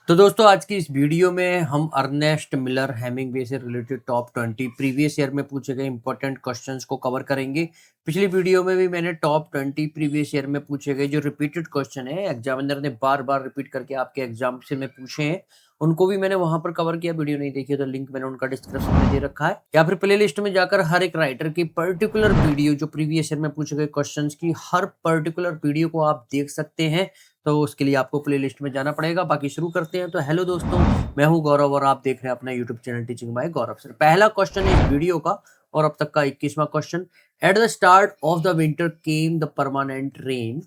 तो दोस्तों आज की इस वीडियो में हम अर्नेस्ट मिलर हेमिंग्वे से रिलेटेड टॉप 20 प्रीवियस ईयर में पूछे गए इंपॉर्टेंट क्वेश्चंस को कवर करेंगे। पिछली वीडियो में भी मैंने टॉप 20 प्रीवियस ईयर में पूछे गए जो रिपीटेड क्वेश्चन है, एग्जामिनर ने बार-बार रिपीट करके आपके एग्जाम से में पूछे हैं, उनको भी मैंने वहाँ पर कवर किया। वीडियो नहीं देखी है तो लिंक मैंने उनका डिस्क्रिप्शन में दे रखा है, या फिर प्लेलिस्ट में जाकर हर एक राइटर की पर्टिकुलर वीडियो जो प्रीवियस ईयर में पूछे गए क्वेश्चंस की हर पर्टिकुलर वीडियो को आप देख सकते हैं। तो उसके लिए आपको प्लेलिस्ट में जाना पड़ेगा। बाकी शुरू करते हैं। तो हेलो दोस्तों, मैं हूं गौरव और आप देख रहे हैं अपना YouTube channel teaching by Gaurav sir. पहला क्वेश्चन है इस वीडियो का और अब तक का 21वां question. At the start of the winter came the permanent rain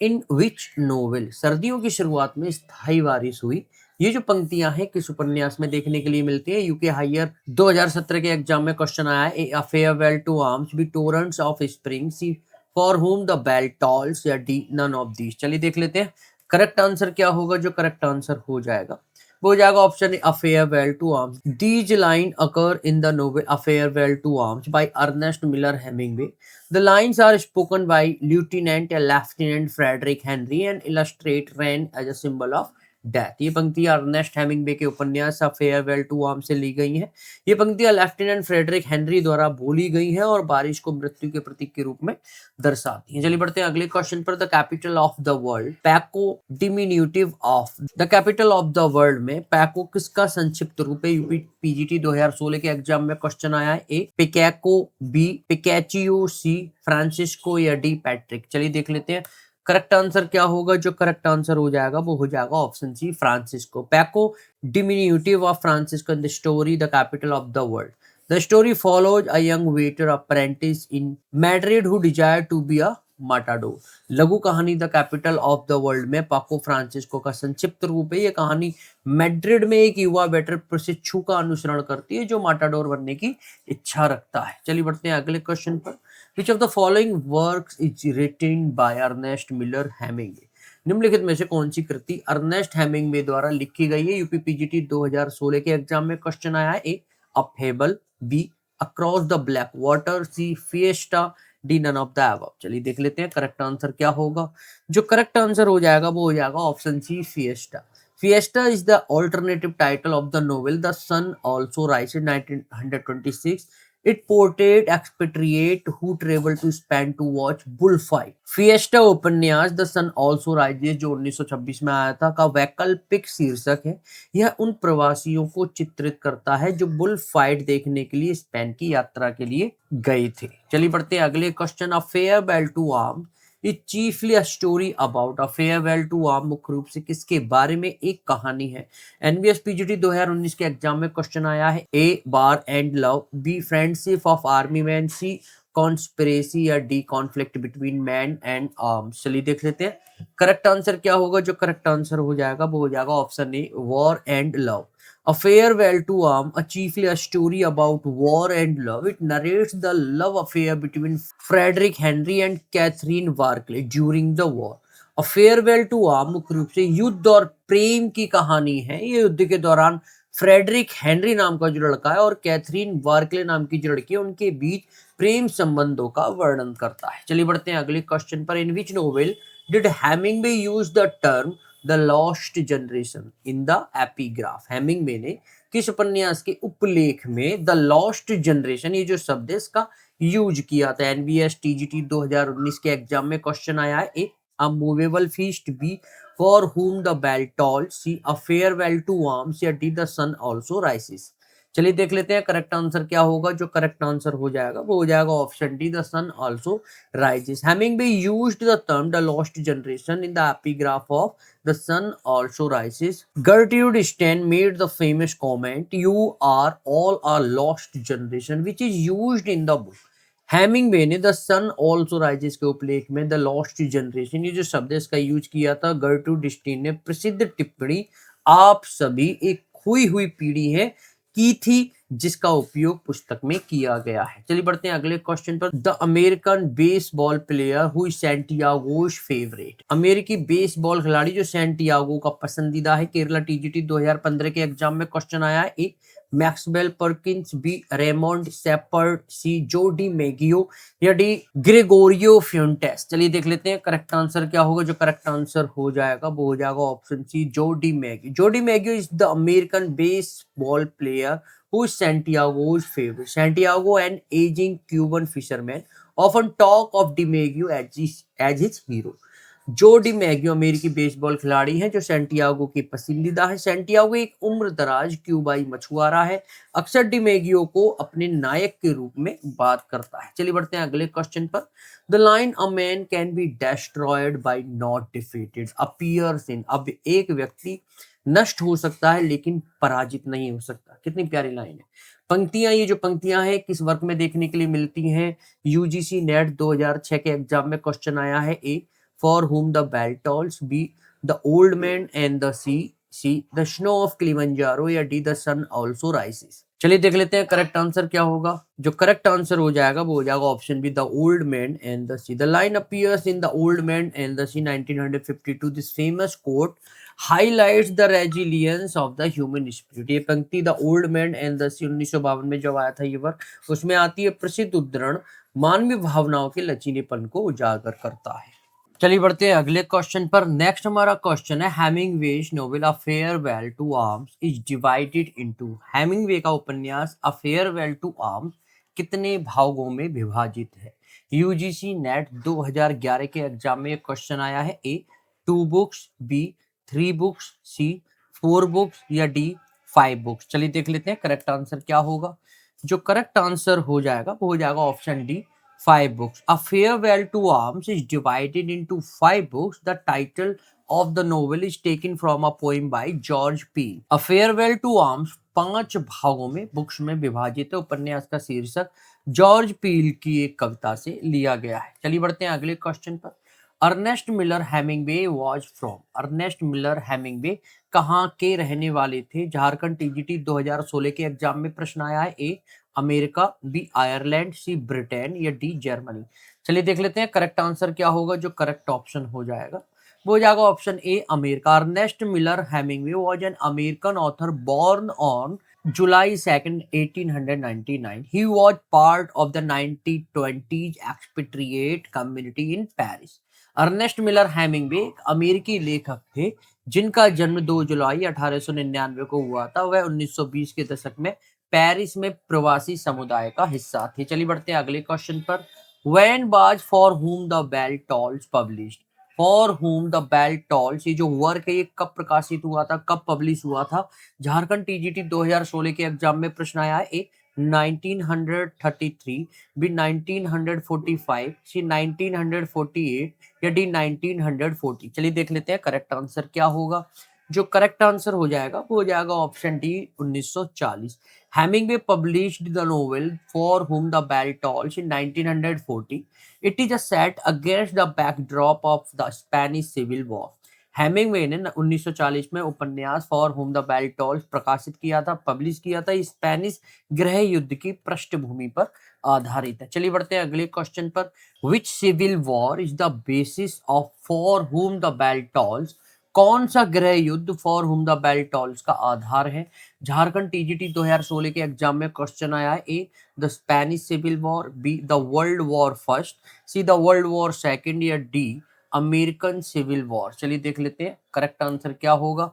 in which novel. सर्दियों की शुरुआत में स्थायी बारिश हुई। ये जो पंक्तियां हैं किस उपन्यास में देखने के लिए मिलती है? यूके हायर 2017 के एग्जाम में क्वेश्चन आया है। A farewell to arms B torrents of spring C for whom the bell tolls, या डी नन ऑफ दीज। चलिए देख लेते हैं करेक्ट आंसर क्या होगा। जो करेक्ट आंसर हो जाएगा वो हो जाएगा option A, a farewell to arms. These line occur in the novel a farewell to arms by Ernest Miller Hemingway. The lines are spoken by Lieutenant Frederick Henry and illustrate rain as a symbol of death. ये पंक्तियां Ernest Hemingway के उपन्यास अ farewell to arm से ली गई हैं। ये पंक्तियां lieutenant Frederick Henry द्वारा बोली गई हैं और बारिश को मृत्यु के प्रतीक के रूप में दर्शाती हैं। चलिए बढ़ते हैं अगले क्वेश्चन पर। The capital of the world Paco diminutive of. The capital of the world में पैको किसका संक्षिप्त रूप है? यूपी पीजीटी 2016 के एग्जाम में क्वेश्चन आया है। ए पिकैको, बी पिकैचियो, सी फ्रांसिस्को, या डी पैट्रिक। चलिए देख लेते हैं करेक्ट आंसर क्या होगा। जो करेक्ट आंसर हो जाएगा वो हो जाएगा option C, Francisco. Paco diminutive of Francisco in the story the capital of the world. The story follows a young waiter apprentice in Madrid who desire to be a matador. लघु कहानी the capital of the world में Paco Francisco का संक्षिप्त रूप है। यह कहानी Madrid में एक युवा वेटर प्रशिक्षु का अनुसरण करती है जो माटाडोर बनने की इच्छा रखता है। चलिए बढ़ते हैं अगले क्वेश्चन पर। Which of the following works is written by Ernest Miller Hemingway? निम्नलिखित में से कौन सी कृति अर्नेस्ट हेमिंग्वे द्वारा लिखी गई है? यूपी पीजीटी 2016 के एग्जाम में क्वेश्चन आया है। A a fable, B across the black water, C fiesta, D none of the above. चलिए देख लेते हैं करेक्ट आंसर क्या होगा। जो करेक्ट आंसर हो जाएगा वो हो जाएगा option C, Fiesta. Fiesta is the alternative title of the novel The Sun Also Rises 1926. It portrayed expatriate who travel to Spain to watch bullfight. Fiesta उपन्यास द सन ऑल्सो राइजेस जो 1926 में आया था का वैकल्पिक शीर्षक है। यह उन प्रवासियों को चित्रित करता है जो बुल फाइट देखने के लिए स्पेन की यात्रा के लिए गए थे। चलिए बढ़ते हैं अगले question. A farewell to arms is chiefly a story about. A farewell to arm मुख्य रूप से किसके बारे में एक कहानी है? एनबीएस पीजीटी 2019 के एग्जाम में क्वेश्चन आया है। A war and love, B friendship of army man, C conspiracy, या D conflict between man and arms. चलिए देख लेते हैं करेक्ट आंसर क्या होगा। जो करेक्ट आंसर हो जाएगा वो हो जाएगा option A, war and love. A farewell to arm, a chiefly a story about war and love. It narrates the love affair between Frederick Henry and Catherine Barclay during the war. A farewell to arm मुख्य रूप से युद्ध और प्रेम की कहानी है। ये युद्ध के दौरान फ्रेडरिक हेनरी नाम का जो लड़का है और कैथरीन वार्कले नाम की जो लड़की है उनके बीच प्रेम संबंधों का वर्णन करता है। चलिए बढ़ते हैं अगले क्वेश्चन पर। In which novel did Hemingway use the term the lost generation in the epigraph. Hemingway ने किस उपन्यास के उपलेख में द लॉस्ट जनरेशन ये जो शब्द है इसका यूज किया था? एनबीएस टीजीटी 2019 के एग्जाम में क्वेश्चन आया है। A a movable feast, B for whom the bell tolls, C a farewell to arms, या D the sun also rises. चलिए देख लेते हैं करेक्ट आंसर क्या होगा। जो करेक्ट आंसर हो जाएगा वो हो जाएगा option D, the sun also rises. Hemingway used the term the lost generation in the epigraph of The Sun Also Rises. Gertrude Stein made the famous comment, "You are all a lost generation," which is used in the book. Hemingway ने the sun also rises के उपलेख में the lost generation ये जो शब्द है इसका use किया था। गर्ट्रूड स्टीन ने प्रसिद्ध टिप्पणी, आप सभी एक खोई हुई पीढ़ी है, की थी जिसका उपयोग पुस्तक में किया गया है। चलिए बढ़ते हैं अगले क्वेश्चन पर। The American baseball player who is Santiago's favourite. अमेरिकी बेसबॉल खिलाड़ी जो सैंटियागो का पसंदीदा है। केरला टीजीटी 2015 के एग्जाम में क्वेश्चन आया है। A Maxwell Perkins, B Raymond Shepard, C Joe D मैगियो या डी ग्रेगोरियो फ्यूंटेस। चलिए देख लेते हैं करेक्ट आंसर क्या होगा। जो करेक्ट आंसर हो जाएगा वो हो जाएगा option C Joe DiMaggio. Joe DiMaggio is the American baseball player who is Santiago's favorite. Santiago, an aging Cuban fisherman, often talk of DiMaggio as his hero. जो DiMaggio अमेरिकी baseball खिलाड़ी हैं जो Santiago की पसंदीदा है। Santiago एक उम्रदराज क्यूबाई मछुआरा है, अक्सर डिमैगियो को अपने नायक के रूप में बात करता है। चलिए बढ़ते हैं अगले क्वेश्चन पर। The line a man can be destroyed by not defeated appears in. अब एक व्यक्ति नष्ट हो सकता है लेकिन पराजित नहीं हो सकता। कितनी प्यारी लाइन है। पंक्तियां, ये जो पंक्तियां हैं किस वर्ग में देखने के लिए मिलती हैं। यूजीसी नेट 2006 के एग्जाम में क्वेश्चन आया है। A for whom the bell tolls, B the old man and the sea, C the snow of Kilimanjaro या D the sun also rises। चलिए देख लेते हैं करेक्ट आंसर क्या होगा। जो करेक्ट आंसर हो जाएगा वो हो जाएगा option B the old man and the sea. The line appears in the old man and the sea 1952। This famous quote highlights the resilience of the human spirit. ये पंक्ति the old man and the sea 1952 में जब आया था ये work, उसमें आती है प्रसिद्ध उद्धरण मानवीय भावनाओं के लचीलेपन को उजागर करता है। चलिए बढ़ते हैं अगले क्वेश्चन पर। नेक्स्ट हमारा क्वेश्चन है Hemingway's novel a farewell to arms is divided into. Hemingway का उपन्यास अ फेयरवेल टू आर्म्स कितने भागों में विभाजित है। यूजीसी नेट 2011 के एग्जाम में क्वेश्चन आया है। ए 2 बुक्स, बी 3 बुक्स, सी 4 बुक्स या डी 5 बुक्स। चलिए देख लेते हैं करेक्ट आंसर क्या होगा। जो करेक्ट आंसर हो जाएगा वो हो जाएगा option D 5 books. A Farewell to Arms is divided into 5 books. The title of the novel is taken from a poem by George Peele. A Farewell to Arms 5 भागों में बुक्स में विभाजित है। उपन्यास का शीर्षक जॉर्ज पील की एक कविता से लिया गया है। चलिए बढ़ते हैं अगले क्वेश्चन पर। Ernest Miller Hemingway was from. Ernest Miller Hemingway कहाँ के रहने वाले थे। झारखंड टीजीटी 2016 के एग्जाम में प्रश्न आया है। A America, B Ireland, C Britain या डी जर्मनी। चलिए देख लेते हैं करेक्ट आंसर क्या होगा। जो करेक्ट ऑप्शन हो जाएगा वो हो जाएगा option A America. Ernest Miller Hemingway was an American author born on July 2nd, 1899. He was part of the 1920s expatriate community in Paris. Ernest Miller Hemingway एक अमेरिकी लेखक थे जिनका जन्म 2 जुलाई 1899 को हुआ था। वह 1920 के दशक में पेरिस में प्रवासी समुदाय का हिस्सा थे। चलिए बढ़ते हैं अगले क्वेश्चन पर। When was For Whom the Bell Tolls published? For whom the bell tolls, ये जो वर्क है ये कब प्रकाशित हुआ था, कब पब्लिश हुआ था। झारखंड टीजीटी 2016 के एग्जाम में प्रश्न आया है। ए 1933, बी 1945, सी 1948 या डी 1940। चलिए देख लेते हैं करेक्ट आंसर क्या होगा। जो करेक्ट आंसर हो जाएगा वो हो जाएगा option D 1940। Hemingway published the novel for whom the bell tolls in 1940। It is a set against the backdrop of the Spanish civil war. Hemingway ने 1940 में उपन्यास for whom the bell tolls प्रकाशित किया था, पब्लिश किया था। Spanish गृह युद्ध की पृष्ठभूमि पर आधारित है। चलिए बढ़ते हैं अगले क्वेश्चन पर। Which civil war is the basis of for whom the bell tolls. कौन सा गृह युद्ध for whom the bell tolls का आधार है। झारखंड टीजीटी 2016 के एग्जाम में क्वेश्चन आया है। A the Spanish civil war, B the world war first, C the world war second या डी अमेरिकन सिविल वॉर। चलिए देख लेते हैं करेक्ट आंसर क्या होगा।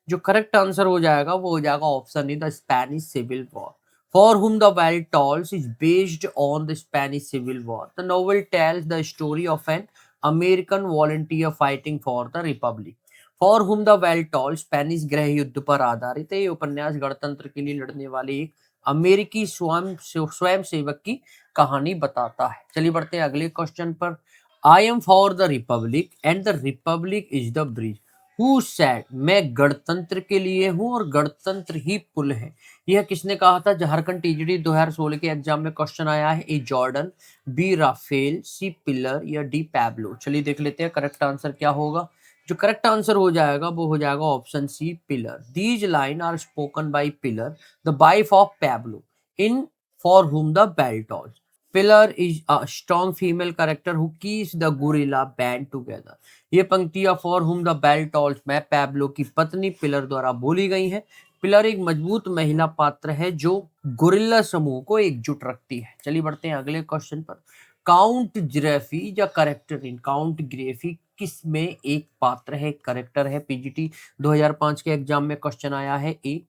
जो करेक्ट आंसर हो जाएगा वो हो जाएगा option A the Spanish civil war. For whom the bell tolls is based on the Spanish Civil War. The novel tells the story of an American volunteer fighting for the Republic. For whom the bell toll Spanish गृह युद्ध पर आधारित है। ये उपन्यास गणतंत्र के लिए लड़ने वाले एक अमेरिकी स्वयं सेवक की कहानी बताता है। चलिए बढ़ते हैं अगले क्वेश्चन पर। I am for the Republic and the Republic is the bridge who said. मैं गणतंत्र के लिए हूं और गणतंत्र ही पुल है। यह किसने कहा था। झारखंड टीजीटी 2016 के एग्जाम में क्वेश्चन आया है। A Jordan, B Rafael, C Pilar या डी पैब्लो। चलिए देख लेते हैं करेक्ट आंसर क्या होगा। जो करेक्ट आंसर हो जाएगा वो हो जाएगा option C Pilar. These line are spoken by Pilar the wife of Pablo in for whom the bell tolls. Pillar is a strong female character who keeps the gorilla band together. ये पंक्तियां for whom the bell tolls में Pablo की पत्नी pillar द्वारा बोली गई हैं। Pillar एक मजबूत महिला पात्र है जो गोरिल्ला समूह को एकजुट रखती है। चलिए बढ़ते हैं अगले क्वेश्चन पर। काउंट ग्रेफी या करेक्टर इन काउंट ग्रेफी किस में एक पात्र है, करेक्टर है? पीजीटी 2005 के एग्जाम में क्वेश्चन आया है। A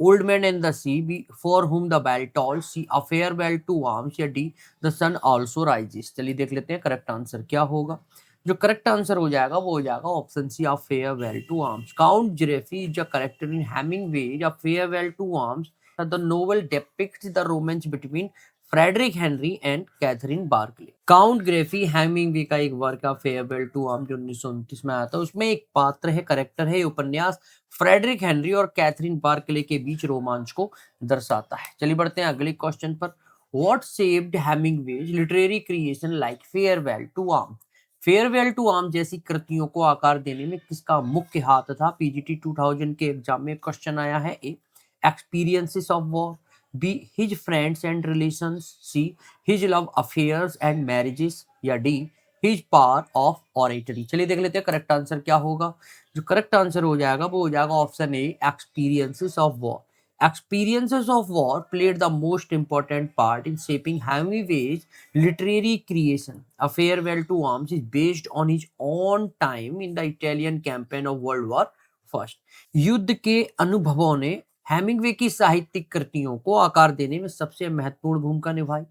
old man and the sea, B for whom the bell toll, C a farewell to arms, या D the sun also rises. चलिए देख लेते हैं करेक्ट आंसर क्या होगा। जो करेक्ट आंसर हो जाएगा वो हो जाएगा option C, a farewell to arms. Count Greffi is a character in Hemingway a farewell to arms. The novel depicts the romance between Frederic Henry and Catherine Barkley. Count Greffi Hemingway का एक work है farewell to arm जो 1929 में आया था। उसमें एक पात्र है, करेक्टर है। ये उपन्यास फ्रेडरिक हेनरी और कैथरीन बार्कले के बीच रोमांच को दर्शाता है। चलिए बढ़ते हैं अगले क्वेश्चन पर। What shaped Hemingway's literary creation like farewell to arm? Farewell to arm जैसी कृतियों को आकार देने में किसका मुख्य हाथ था? पीजीटी 2000 के एग्जाम में क्वेश्चन आया है। A experiences of war, B his friends and relations, C his love affairs and marriages, या D his power of oratory. चलिए देख लेते हैं करेक्ट आंसर क्या होगा। जो करेक्ट आंसर हो जाएगा वो हो जाएगा option A, experiences of war. Experiences of war played the most important part in shaping Hemingway's literary creation. A Farewell to Arms is based on his own time in the Italian campaign of World War I. युद्ध के अनुभवों ने Hemingway की साहित्यिक कृतियों को आकार देने में सबसे महत्वपूर्ण भूमिका निभाई।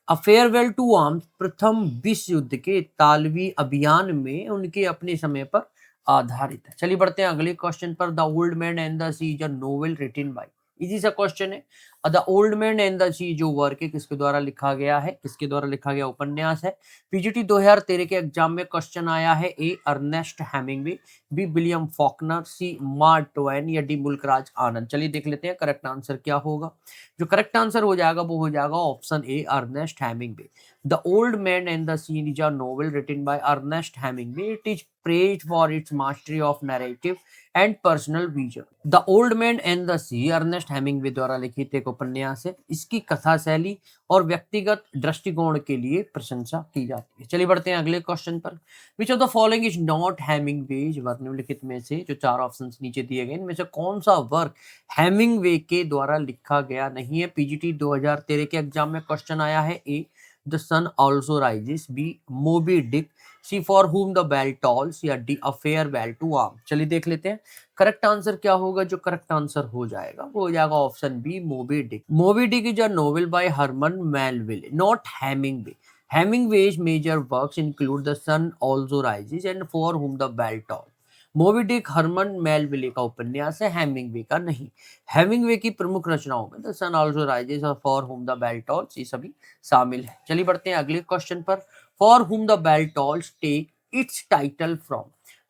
अ फेयरवेल टू आर्म्स प्रथम विश्व युद्ध के इतालवी अभियान में उनके अपने समय पर आधारित है। चलिए बढ़ते हैं अगले क्वेश्चन पर। The old man and the sea is a novel written by, easy सा क्वेश्चन है। The old man and the sea जो वर्क है किसके द्वारा लिखा गया है? किसके द्वारा लिखा गया उपन्यास है? पीजीटी 2013 के एग्जाम में क्वेश्चन आया है। A Ernest Hemingway, B William Faulkner, C Mark Twain, या डी मुल्कराज आनंद। चलिए देख लेते हैं करेक्ट आंसर क्या होगा। जो करेक्ट आंसर हो जाएगा वो हो जाएगा option A, Ernest Hemingway. The old man and the sea is a novel written by Ernest Hemingway. It is praised for its mastery of narrative and personal vision. The old man and the sea Ernest Hemingway द्वारा लिखित एक उपन्यास है। इसकी कथा शैली और व्यक्तिगत दृष्टिकोण के लिए प्रशंसा की जाती है। चलिए बढ़ते हैं अगले क्वेश्चन पर। Which of the following is not Hemingway's work? निम्नलिखित में से जो चार ऑप्शंस नीचे दिए गए इनमें से कौन सा वर्क हेमिंगवे के द्वारा लिखा गया नहीं है? पीजीटी 2013 के एग्जाम में क्वेश्चन आया है। A the sun also rises, B Moby Dick, C for whom the bell tolls, या D a farewell to arm. चलिए देख लेते हैं करेक्ट आंसर क्या होगा। जो करेक्ट आंसर हो जाएगा वो हो जाएगा option B, Moby Dick. Moby Dick is a novel by Herman Melville, not Hemingway. Hemingway's major works include The Sun Also Rises and For Whom the Bell Tolls. Moby Dick Herman Melville का उपन्यास है, Hemingway का नहीं। Hemingway की प्रमुख रचनाओं में the sun also rises और for whom the bell tolls ये सभी शामिल है। चलिए बढ़ते हैं अगले क्वेश्चन पर। For whom the bell tolls take its title from?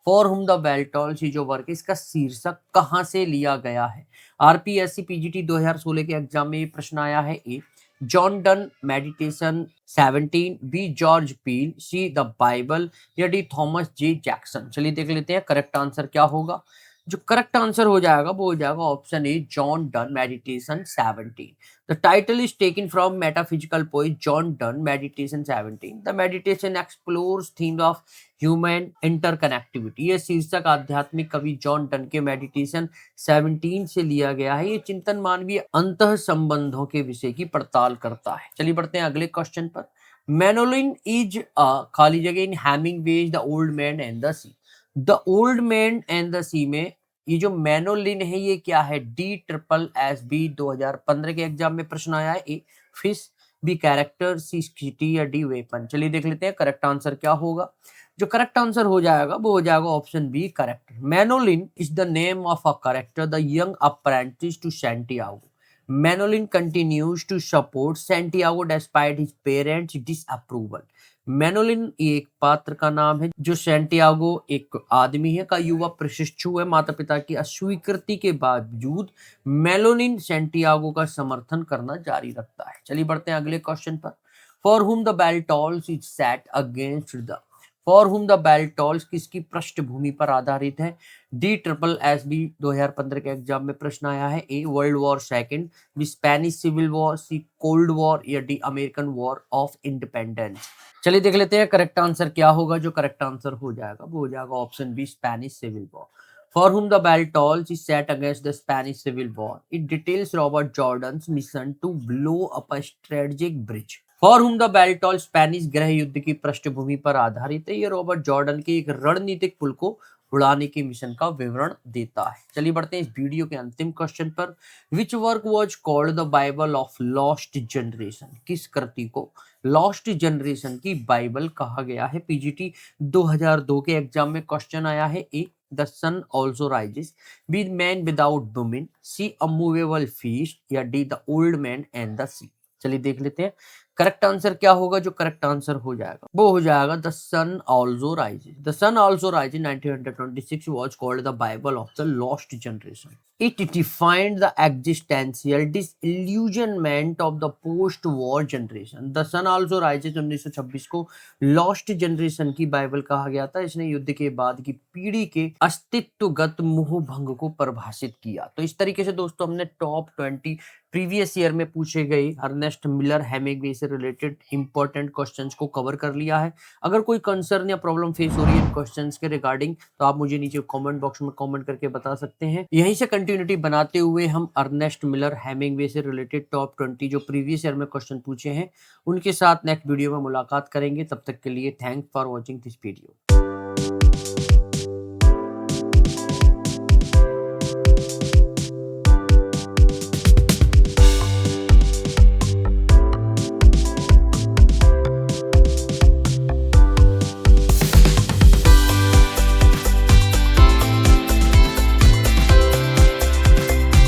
For whom the bell tolls ये जो वर्क है इसका शीर्षक कहाँ से लिया गया है? आरपीएससी पीजीटी 2016 के एग्जाम में ये प्रश्न आया है। A John Donne meditation 17, B George Peele, C the Bible, या डी थॉमस जे जैक्सन। चलिए देख लेते हैं करेक्ट आंसर क्या होगा। जो करेक्ट आंसर हो जाएगा वो हो जाएगा option A, John Donne meditation 17। The title is taken from metaphysical poet John Donne meditation 17। The meditation explores theme of human interconnectivity. ये शीर्षक आध्यात्मिक कवि जॉन डन के मेडिटेशन 17 से लिया गया है। ये चिंतन मानवीय अंतः संबंधों के विषय की पड़ताल करता है। चलिए बढ़ते हैं अगले क्वेश्चन पर। मेनोलिन इज अ खाली जगह in Hemingway's the old man and the sea. The old man and the sea में ये जो मेनोलिन है ये क्या है? डी ट्रिपल एस बी 2015 के एग्जाम में प्रश्न आया है। A fish, B character, C city, या डी वेपन। चलिए देख लेते हैं करेक्ट आंसर क्या होगा। जो करेक्ट आंसर हो जाएगा वो हो जाएगा option B, character. Manolin is the name of a character the young apprentice to Santiago. Manolin continues to support Santiago despite his parents' disapproval. Manolin एक पात्र का नाम है जो सैंटियागो एक आदमी है का युवा प्रशिक्षु है। माता पिता की अस्वीकृति के बावजूद मेलोनिन सैंटियागो का समर्थन करना जारी रखता है। चलिए बढ़ते हैं अगले क्वेश्चन पर। For whom the bell tolls is set against the for whom the bell tolls किसकी पृष्ठभूमि पर आधारित है? डी ट्रिपल एस बी 2015 के एग्जाम में प्रश्न आया है। A world war second, B Spanish civil war, C cold war या D American war of independence. चलिए देख लेते हैं करेक्ट आंसर क्या होगा। जो करेक्ट आंसर हो जाएगा वो हो जाएगा option B Spanish civil war. For whom the bell tolls is set against the Spanish Civil War. It details Robert Jordan's mission to blow up a strategic bridge. For whom the bell tolls Spanish गृह युद्ध की पृष्ठभूमि पर आधारित है। ये Robert Jordan के एक रणनीतिक पुल को उड़ाने के मिशन का विवरण देता है। चलिए बढ़ते हैं इस वीडियो के अंतिम क्वेश्चन पर। Which work was called the Bible of lost generation? किस कृति को लॉस्ट जनरेशन की बाइबल कहा गया है? पीजीटी 2002 के एग्जाम में क्वेश्चन आया है। A the sun also rises, B man without women, C a moveable feast या D the old man and the sea. चलिए देख लेते हैं करेक्ट आंसर क्या होगा। जो करेक्ट आंसर हो जाएगा वो हो जाएगा the sun also rises. The sun also rises 1926 was called the Bible of the lost generation. It defined the existential disillusionment of the post-war generation. The Sun Also Rises 1926 को lost generation की Bible कहा गया था। इसने युद्ध के बाद की पीढ़ी के अस्तित्वगत मोह भंग को परिभाषित किया। तो इस तरीके से दोस्तों हमने टॉप 20 प्रीवियस ईयर में पूछे गए अर्नेस्ट मिलर हेमिंग्वे से रिलेटेड इंपॉर्टेंट क्वेश्चंस को कवर कर लिया है। अगर कोई कंसर्न या प्रॉब्लम फेस हो रही है इन क्वेश्चंस के रिगार्डिंग तो आप मुझे नीचे कमेंट बॉक्स में कमेंट करके बता सकते हैं। यहीं से कंटिन्यूटी बनाते हुए हम अर्नेस्ट मिलर हेमिंग्वे से रिलेटेड टॉप 20 जो प्रीवियस ईयर में क्वेश्चन पूछे हैं उनके साथ नेक्स्ट वीडियो में मुलाकात करेंगे। तब तक के लिए thanks for watching this video.